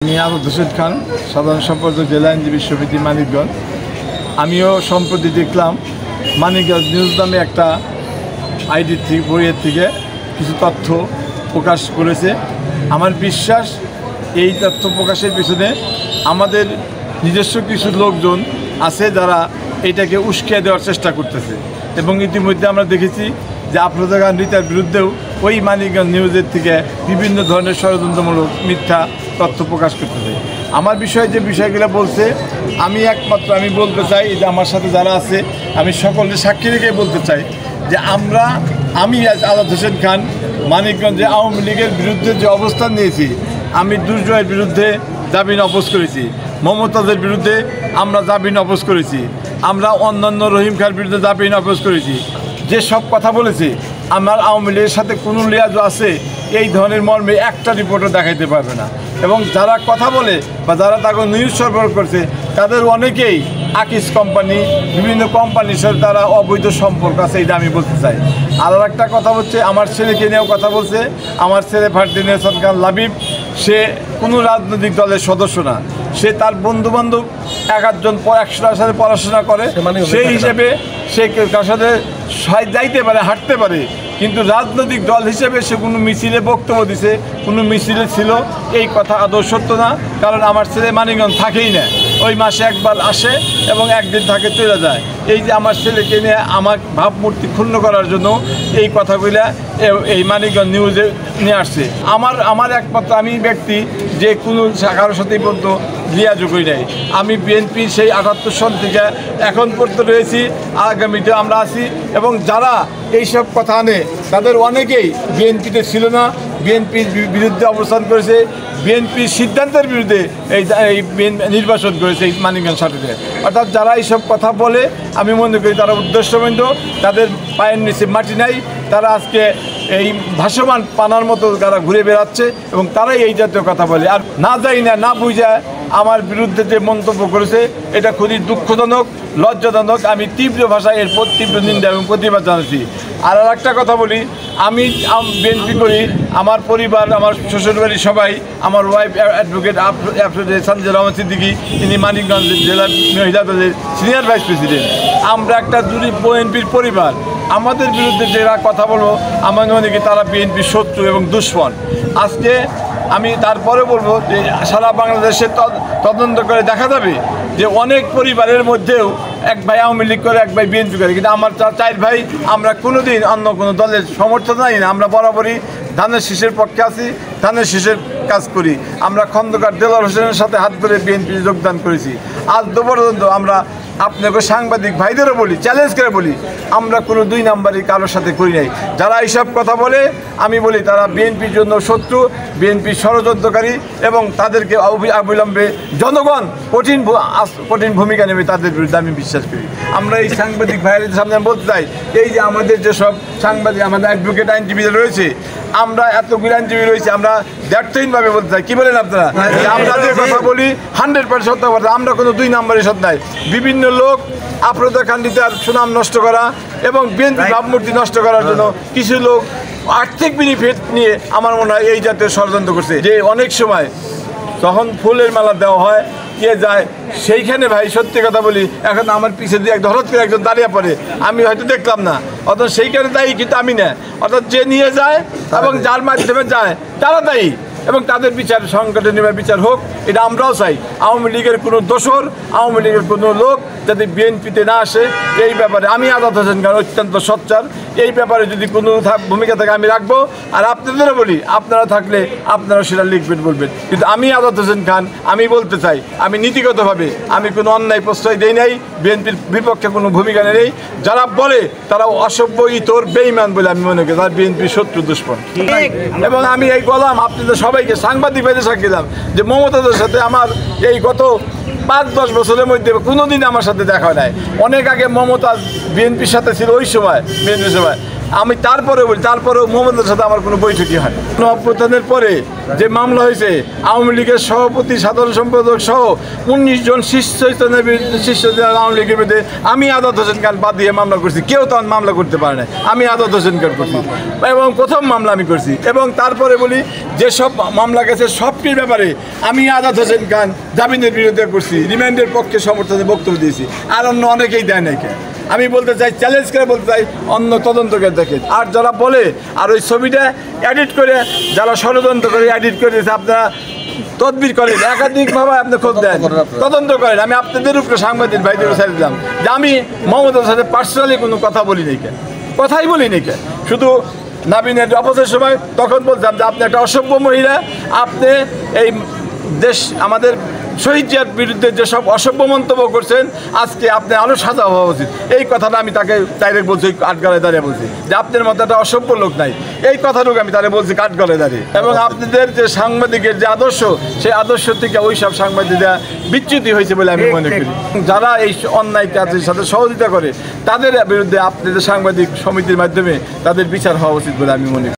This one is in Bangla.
আমি আবুল হোসেন খান, সাধারণ সম্পাদক জেলা আইনজীবী সমিতি মানিকগঞ্জ। আমিও সম্প্রতি দেখলাম মানিকগঞ্জ নিউজ নামে একটা আইডি বইয়ের থেকে কিছু তথ্য প্রকাশ করেছে। আমার বিশ্বাস এই তথ্য প্রকাশের পিছনে আমাদের নিজস্ব কিছু লোকজন আছে যারা এটাকে উস্কিয়ে দেওয়ার চেষ্টা করতেছে, এবং ইতিমধ্যে আমরা দেখেছি যে আফরোজা খান রিতার বিরুদ্ধেও ওই মানিকগঞ্জ নিউজের থেকে বিভিন্ন ধরনের ষড়যন্ত্রমূলক মিথ্যা তথ্য প্রকাশ করতেছে। আমার বিষয়ে যে বিষয়গুলো বলছে আমি বলতে চাই যে আমার সাথে যারা আছে আমি সকলের সাক্ষী রেখে বলতে চাই যে আমি আজাদ হোসেন খান মানিকগঞ্জে আওয়ামী লীগের বিরুদ্ধে যে অবস্থান নিয়েছি, আমি দুর্জয়ের বিরুদ্ধে জামিন অপোজ করেছি, মমতাজের বিরুদ্ধে আমরা জামিন অপোজ করেছি, আমরা অন্যান্য রহিম খানের বিরুদ্ধে জামিন অপোজ করেছি। যে সব কথা বলেছে আমার আওয়ামী লীগের সাথে কোনো লিয়াজ আছে এই ধরনের মর্মে একটা রিপোর্টও দেখাইতে পারবে না। এবং যারা কথা বলে বা যারা তাকে নিউজ সরবরাহ করছে তাদের অনেকেই আকিস কোম্পানি, বিভিন্ন কোম্পানির সাথে তারা অবৈধ সম্পর্ক আছে, এইটা আমি বলতে চাই। আর একটা কথা হচ্ছে আমার ছেলেকে নিয়েও কথা বলছে। আমার ছেলে ফারদিন হাসান খান লাবিব, সে কোনো রাজনৈতিক দলের সদস্য না, সে তার বন্ধুবান্ধব একজন 100টার সাথে পড়াশোনা করে, সেই হিসেবে সে কার সাথে যাইতে পারে, হাঁটতে পারে, কিন্তু রাজনৈতিক দল হিসেবে সে কোনো মিছিলে বক্তব্য দিছে, কোনো মিছিলে ছিল, এই কথা আদৌ সত্য না। কারণ আমার ছেলে মানিকগঞ্জ থাকেই না, ওই মাসে একবার আসে এবং একদিন থাকে চলে যায়। এই যে আমার ছেলেকে নিয়ে আমার ভাবমূর্তি ক্ষুণ্ণ করার জন্য এই কথাগুলা এই মানিকগঞ্জ নিউজে নিয়ে আসছে। আমার একমাত্র আমি ব্যক্তি যে কোনো কারোর সাথেই পর্যন্ত লিয়াজও করি নাই। আমি বিএনপি সেই 78 সন থেকে এখন পর্যন্ত রয়েছি, আগামীতে আমরা আছি। এবং যারা এইসব কথা আনে তাদের অনেকেই বিএনপিতে ছিল না, বিএনপির বিরুদ্ধে অবস্থান করেছে, বিএনপির সিদ্ধান্তের বিরুদ্ধে এই নির্বাচন করেছে এই মানিকগঞ্জ সাথে। অর্থাৎ যারা এইসব কথা বলে আমি মনে করি তারা উদ্দেশ্যবন্ধ, তাদের পায়ের নিচে মাটি নাই, তারা আজকে এই ভাসমান পানার মতো তারা ঘুরে বেড়াচ্ছে এবং তারাই এই জাতীয় কথা বলে। আর না যাই না বুঝা আমার বিরুদ্ধে যে মন্তব্য করেছে এটা খুবই দুঃখজনক, লজ্জাজনক। আমি তীব্র ভাষায় এর তীব্র নিন্দা এবং প্রতিবাদ জানাচ্ছি। আর একটা কথা বলি, আমি বিএনপি করি, আমার পরিবার, আমার শ্বশুরবাড়ি সবাই, আমার ওয়াইফ অ্যাডভোকেট সানজিদা রহমান সিদ্দিকী, তিনি মানিকগঞ্জ জেলা মহিলা দলের সিনিয়র ভাইস প্রেসিডেন্ট। আমরা একটা জুড়ি বিএনপির পরিবার। আমাদের বিরুদ্ধে যারা কথা বলবো আমার মনে করি তারা বিএনপির শত্রু এবং দুশ্মন। আজকে আমি তারপরে বলবো যে সারা বাংলাদেশে তদন্ত করে দেখা যাবে যে অনেক পরিবারের মধ্যেও এক ভাই আওয়ামী লীগ করে, এক ভাই বিএনপি করে, কিন্তু আমার 4 ভাই আমরা কোনোদিন অন্য কোনো দলের সমর্থন নাই না। আমরা বরাবরই ধানের শীষের পক্ষে আছি, ধানের শীষের কাজ করি। আমরা খন্দকার দেলোয়ার হোসেনের সাথে হাত ধরে বিএনপি যোগদান করেছি। আজ পর্যন্ত আমরা আপনাকে সাংবাদিক ভাইদেরও বলি, চ্যালেঞ্জ করে বলি, আমরা কোনো 2 নাম্বারই কারোর সাথে করি নাই। যারা এইসব কথা বলে আমি বলি তারা বিএনপির জন্য শত্রু, বিএনপির ষড়যন্ত্রকারী, এবং তাদেরকে অবিলম্বে জনগণ কঠিন ভূমিকা নেবে তাদের বিরুদ্ধে আমি বিশ্বাস করি। আমরা এই সাংবাদিক ভাইদের সামনে বলতে চাই, এই যে আমাদের যেসব সাংবাদিক, আমাদের অ্যাডভোকেট আইনজীবীরা রয়েছে, আমরা এতগুলো আইনজীবী রয়েছে, আমরা দ্ব্যর্থহীনভাবে বলতে চাই, কী বলেন আপনারা? আমরা যে কথা বলি 100% সত্য কথা, আমরা কোনো 2 নাম্বারের সত্য নাই। বিভিন্ন লোক আফরোজা খান রিতার সুনাম নষ্ট করা এবং বিএনপি ভাবমূর্তি নষ্ট করার জন্য কিছু লোক আর্থিক বেনিফিট নিয়ে আমার মনে হয় এই জাতীয় ষড়যন্ত্র করছে। যে অনেক সময় তখন ফুলের মালা দেওয়া হয়, কে যায় সেইখানে, ভাই সত্যি কথা বলি, এখন আমার পিছিয়ে দিয়ে হঠাৎ করে একজন দাঁড়িয়ে পড়ে, আমি হয়তো দেখলাম না, অর্থাৎ সেইখানে দায়ী কিন্তু আমি না, অর্থাৎ যে নিয়ে যায় এবং যার মাধ্যমে যায় তারা দায়ী, এবং তাদের বিচার সংকটে নেমে বিচার হোক, এটা আমরাও চাই। আওয়ামী লীগের কোনো দোসর, আওয়ামী লীগের কোনো লোক যাতে বিএনপিতে না আসে, এই ব্যাপারে আমি আজাদ হোসেন খান অত্যন্ত সোচ্চার। এই ব্যাপারে যদি কোনো ভূমিকা থাকে আমি রাখবো। আর আপনাদেরও বলি, আপনারা থাকলে আপনারা সেটা লিখবেন, বলবেন। কিন্তু আমি আজাদ হোসেন খান আমি বলতে চাই, আমি নীতিগতভাবে আমি কোনো অন্যায় প্রশ্রয় দেই নাই, বিএনপির বিপক্ষে কোনো ভূমিকা নেই। যারা বলে তারা অসভ্য, ইতর, বেঈমান বলে আমি মনে করি, তারা বিএনপির শত্রু, দুশ্মন। এবং আমি এই বললাম আপনাদের সবাইকে, সাংবাদিক ভাইদের সাক্ষী দিলাম যে মমতাজের সাথে আমার এই গত 5-10 বছরের মধ্যে কোনোদিন আমার সাথে দেখা নাই। অনেক আগে মমতাজ বিএনপির সাথে ছিল, ওই সময় বিএনপির সময় আমি তারপরে বলি, তারপরেও মোহাম্মদের সাথে আমার কোনো বৈঠকই হয়। অভ্যুত্থানের পরে যে মামলা হয়েছে, আওয়ামী লীগের সভাপতি, সাধারণ সম্পাদক সহ 19 জন শীর্ষ আওয়ামী লীগের বিরুদ্ধে আমি আদাত হোসেন খান বাদ দিয়ে মামলা করছি। কেউ তখন মামলা করতে পারে না, আমি আদাত হোসেন খান করছি এবং প্রথম মামলা আমি করছি। এবং তারপরে বলি, যেসব মামলা গেছে সবটির ব্যাপারে আমি আদাত হোসেন খান জামিনের বিরুদ্ধে করছি, রিমান্ডের পক্ষে সমর্থনে বক্তব্য দিয়েছি। আর অন্য অনেকেই দেয় নাই। আমি বলতে চাই, চ্যালেঞ্জ করে বলতে চাই, অন্য তদন্তকে দেখেন। আর যারা বলে, আর ওই ছবিটা এডিট করে, যারা ষড়যন্ত্র করে এডিট করে দিয়েছে, আপনারা তদবির করেন, একাধিকভাবে আপনি খোঁজ দেন, তদন্ত করেন। আমি আপনাদের উপরে সাংবাদিক ভাইদের ছেড়ে দিলাম যে আমি মমতার সাথে পার্সোনালি কোনো কথা বলি নাই, কথাই বলি নাই। শুধু নাবিনের অপচয়ের সময় তখন বলতাম যে আপনি একটা অসভ্য মহিলা, আপনি এই দেশ আমাদের শহীদ জিয়ার বিরুদ্ধে যেসব অসভ্য মন্তব্য করছেন, আজকে আপনি আরও সাজা হওয়া উচিত। এই কথাটা আমি তাকে ডাইরেক্ট বলছি, কাঠগড়ায় দাঁড়িয়ে বলছি যে আপনার মতো একটা অসভ্য লোক নাই। এই কথাটুকু আমি তাকে বলছি কাঠগড়ায় দাঁড়িয়ে। এবং আপনাদের যে সাংবাদিকের যে আদর্শ, সেই আদর্শ থেকে ওই সব সাংবাদিকরা বিচ্যুতি হয়েছে বলে আমি মনে করি। যারা এই অন্যায় কাজের সাথে সহযোগিতা করে, তাদের বিরুদ্ধে আপনাদের সাংবাদিক সমিতির মাধ্যমে তাদের বিচার হওয়া উচিত বলে আমি মনে করি।